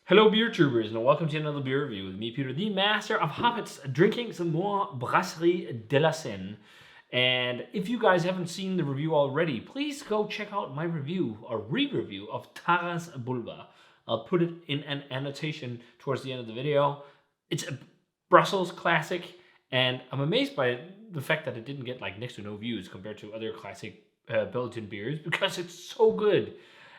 Hello, beer tubers, and welcome to another beer review with me, Peter, the master of hobbits, drinking some more Brasserie de la Senne. And if you guys haven't seen the review already, please go check out my review, or re-review, of Taras Bulba. I'll put it in an annotation towards the end of the video. It's a Brussels classic, and I'm amazed by the fact that it didn't get like next to no views compared to other classic Belgian beers, because it's so good.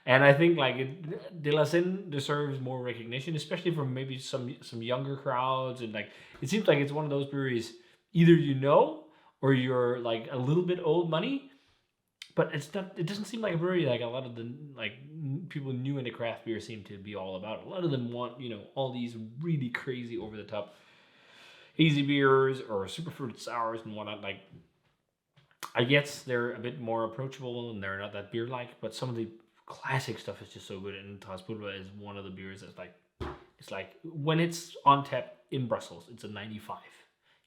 And I think De La Sin deserves more recognition, especially from maybe some younger crowds. And like it seems like it's one of those breweries either you know or you're like a little bit old money. But it's not. It doesn't seem like a brewery like a lot of the like people new into craft beer seem to be all about. A lot of them want all these really crazy over the top hazy beers or super fruited sours and whatnot. Like I guess they're a bit more approachable and they're not that beer like, but some of the classic stuff is just so good. And Taras is one of the beers that's like, it's like when it's on tap in Brussels, it's a 95.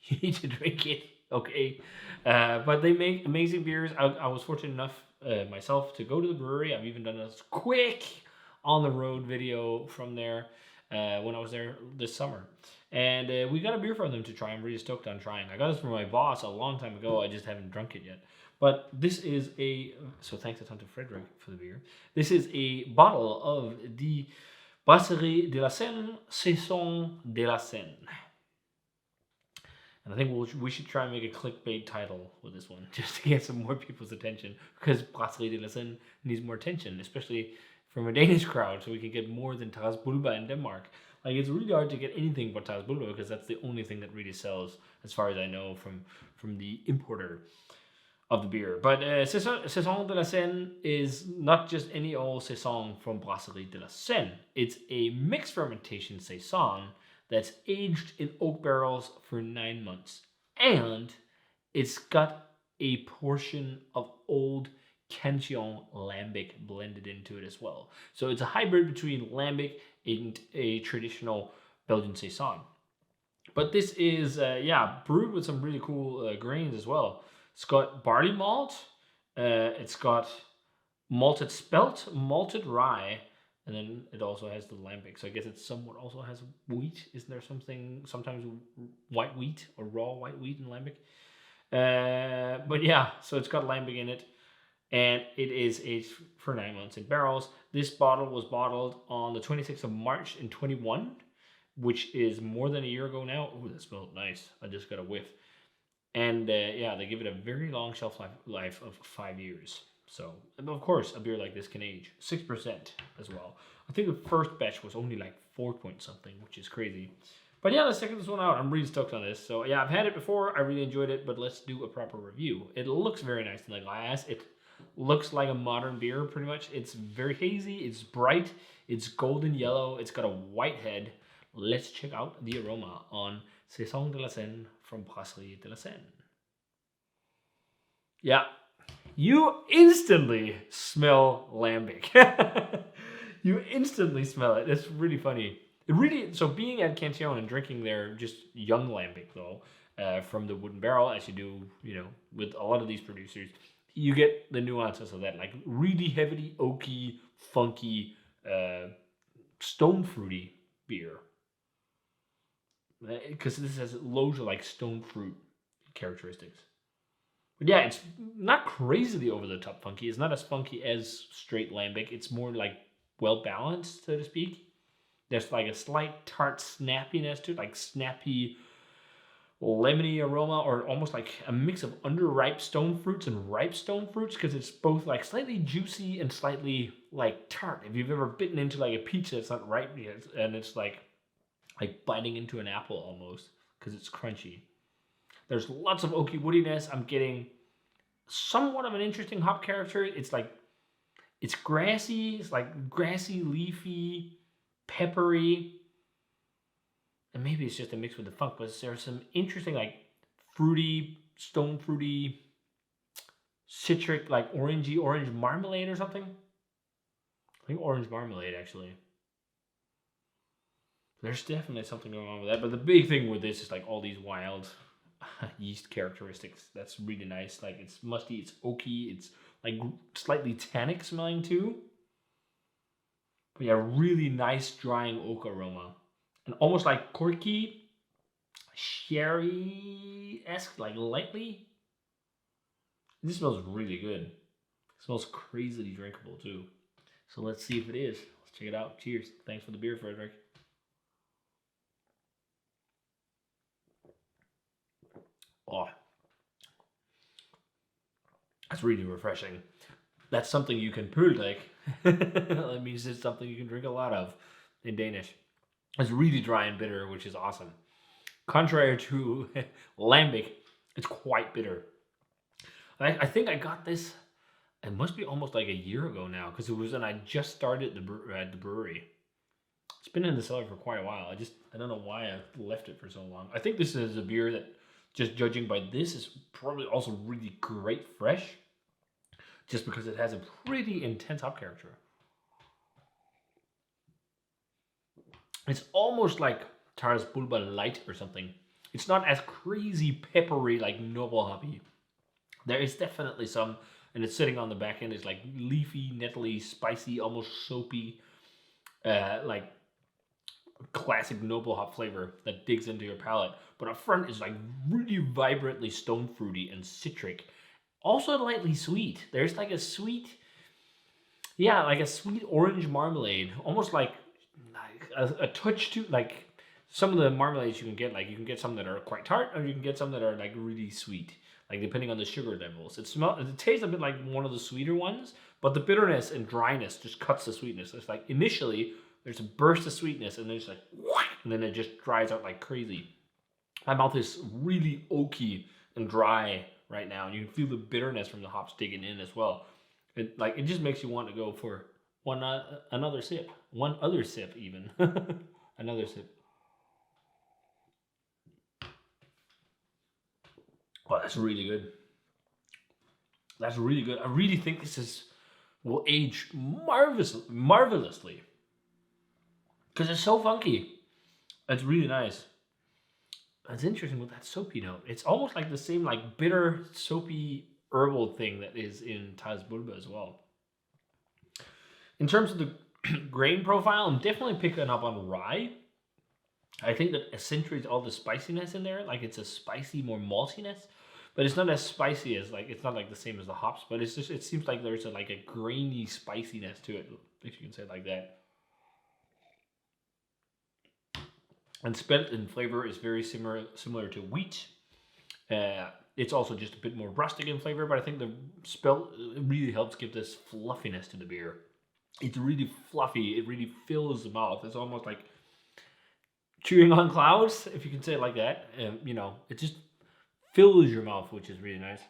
You need to drink it, okay? But they make amazing beers. I was fortunate enough myself to go to the brewery. I've even done a quick on the road video from there when I was there this summer. And we got a beer from them to try. I'm really stoked on trying. I got this from my boss a long time ago. I just haven't drunk it yet. But this is so thanks a ton to Frederick for the beer. This is a bottle of the Brasserie de la Senne Saison de la Senne. And I think we should try and make a clickbait title with this one, just to get some more people's attention, because Brasserie de la Senne needs more attention, especially from a Danish crowd, so we can get more than Taras Bulba in Denmark. Like, it's really hard to get anything but Taras Bulba, because that's the only thing that really sells, as far as I know, from the importer of the beer. But Saison de la Senne is not just any old Saison from Brasserie de la Senne. It's a mixed fermentation Saison that's aged in oak barrels for 9 months. And it's got a portion of old Cantillon Lambic blended into it as well. So it's a hybrid between Lambic and a traditional Belgian Saison. But this is, brewed with some really cool grains as well. It's got barley malt, it's got malted spelt, malted rye, and then it also has the lambic. So I guess it somewhat also has wheat. Isn't there sometimes white wheat or raw white wheat in lambic? But yeah, so it's got lambic in it, and it is aged for 9 months in barrels. This bottle was bottled on the 26th of March in 21, which is more than a year ago now. Oh, that smelled nice. I just got a whiff. And they give it a very long shelf life of 5 years. So, of course, a beer like this can age 6% as well. I think the first batch was only like 4 point something, which is crazy. But yeah, let's check this one out. I'm really stoked on this. So yeah, I've had it before. I really enjoyed it, but let's do a proper review. It looks very nice in the glass. It looks like a modern beer, pretty much. It's very hazy. It's bright. It's golden yellow. It's got a white head. Let's check out the aroma on Saison de la Senne from Brasserie de la Senne. Yeah, you instantly smell lambic. You instantly smell it. It's really funny. So being at Cantillon and drinking their just young lambic though, from the wooden barrel, as you do, with a lot of these producers, you get the nuances of that, like really heavily oaky, funky, stone fruity beer. Because this has loads of like stone fruit characteristics. But yeah, it's not crazily over the top funky. It's not as funky as straight lambic. It's more like well balanced, so to speak. There's like a slight tart snappiness to it, like snappy lemony aroma, or almost like a mix of underripe stone fruits and ripe stone fruits, because it's both like slightly juicy and slightly like tart. If you've ever bitten into like a peach that's not ripe yet, and it's like biting into an apple almost, because it's crunchy. There's lots of oaky woodiness. I'm getting somewhat of an interesting hop character. It's grassy. It's like grassy, leafy, peppery. And maybe it's just a mix with the funk, but there's some interesting like fruity, stone fruity, citric, like orange marmalade or something. I think orange marmalade, actually. There's definitely something going on with that. But the big thing with this is like all these wild yeast characteristics. That's really nice. Like it's musty, it's oaky, it's like slightly tannic smelling too. But yeah, really nice drying oak aroma. And almost like corky, sherry-esque, like lightly. This smells really good. It smells crazily drinkable too. So let's see if it is. Let's check it out. Cheers. Thanks for the beer, Frederick. Oh, that's really refreshing. That's something you can pultek. That means it's something you can drink a lot of in Danish. It's really dry and bitter, which is awesome. Contrary to Lambic, it's quite bitter. I think I got this, it must be almost like a year ago now, because it was when I just started the brewery. It's been in the cellar for quite a while. I don't know why I left it for so long. I think this is a beer that, just judging by this, is probably also really great fresh, just because it has a pretty intense hop character. It's almost like Taras Bulba light or something. It's not as crazy peppery like Noble Hoppy. There is definitely some, and it's sitting on the back end. It's like leafy, nettly, spicy, almost soapy, like classic Noble Hop flavor that digs into your palate. But up front is like really vibrantly stone fruity and citric. Also lightly sweet. There's like a sweet, yeah, like a sweet orange marmalade. Almost like a touch to, like some of the marmalades you can get. Like you can get some that are quite tart, or you can get some that are like really sweet. Like depending on the sugar levels. It tastes a bit like one of the sweeter ones, but the bitterness and dryness just cuts the sweetness. It's like initially there's a burst of sweetness, and then it's like, and then it just dries out like crazy. My mouth is really oaky and dry right now, and you can feel the bitterness from the hops digging in as well. It just makes you want to go for another sip, one other sip even, another sip. Oh, that's really good. That's really good. I really think this will age marvelously. Because it's so funky. It's really nice. It's interesting with that soapy note. It's almost like the same like bitter, soapy, herbal thing that is in Taras Bulba as well. In terms of the grain profile, I'm definitely picking up on rye. I think that accentuates all the spiciness in there. Like it's a spicy, more maltiness. But it's not as spicy as it's not like the same as the hops, but it's just, it seems like there's like a grainy spiciness to it, if you can say it like that. And spelt in flavor is very similar to wheat. It's also just a bit more rustic in flavor, but I think the spelt really helps give this fluffiness to the beer. It's really fluffy. It really fills the mouth. It's almost like chewing on clouds, if you can say it like that. It just fills your mouth, which is really nice.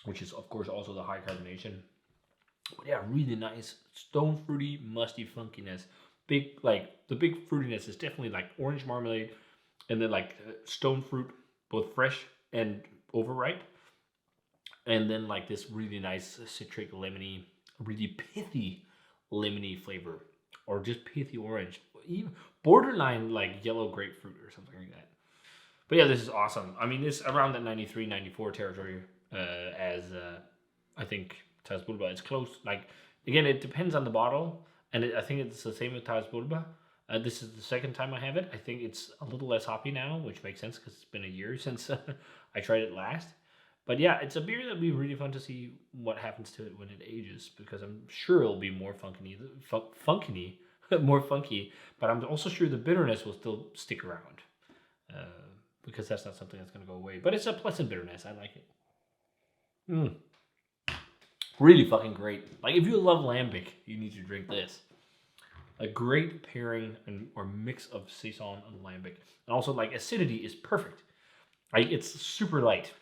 Which is, of course, also the high carbonation. But yeah, really nice. Stone fruity, musty funkiness. The big fruitiness is definitely like orange marmalade, and then like stone fruit, both fresh and overripe. And then like this really nice citric, lemony, really pithy lemony flavor. Or just pithy orange. Even borderline like yellow grapefruit or something like that. But yeah, this is awesome. I mean, it's around that 93, 94 territory as I think Taras Bulba. It's close. Like, again, it depends on the bottle. And I think it's the same with Taras Bulba. This is the second time I have it. I think it's a little less hoppy now, which makes sense because it's been a year since I tried it last. But yeah, it's a beer that'll be really fun to see what happens to it when it ages, because I'm sure it'll be more more funky, but I'm also sure the bitterness will still stick around, because that's not something that's going to go away. But it's a pleasant bitterness. I like it. Really fucking great. Like, if you love Lambic, you need to drink this. A great pairing or mix of Saison and Lambic. And also, like, acidity is perfect. Like, it's super light.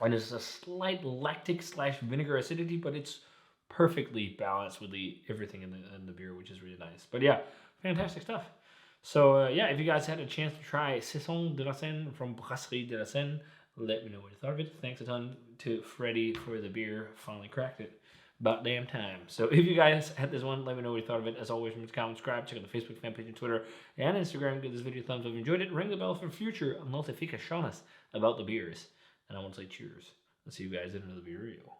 And it's a slight lactic / vinegar acidity, but it's perfectly balanced with everything in the beer, which is really nice. But yeah, fantastic stuff. So yeah, if you guys had a chance to try Saison de la Senne from Brasserie de la Senne, let me know what you thought of it. Thanks a ton to Freddie for the beer. Finally cracked it. About damn time. So if you guys had this one, let me know what you thought of it. As always, remember to comment, subscribe, check out the Facebook fan page and Twitter and Instagram. Give this video a thumbs up if you enjoyed it. Ring the bell for future notifications about the beers. And I want to say cheers. I'll see you guys in another beer review.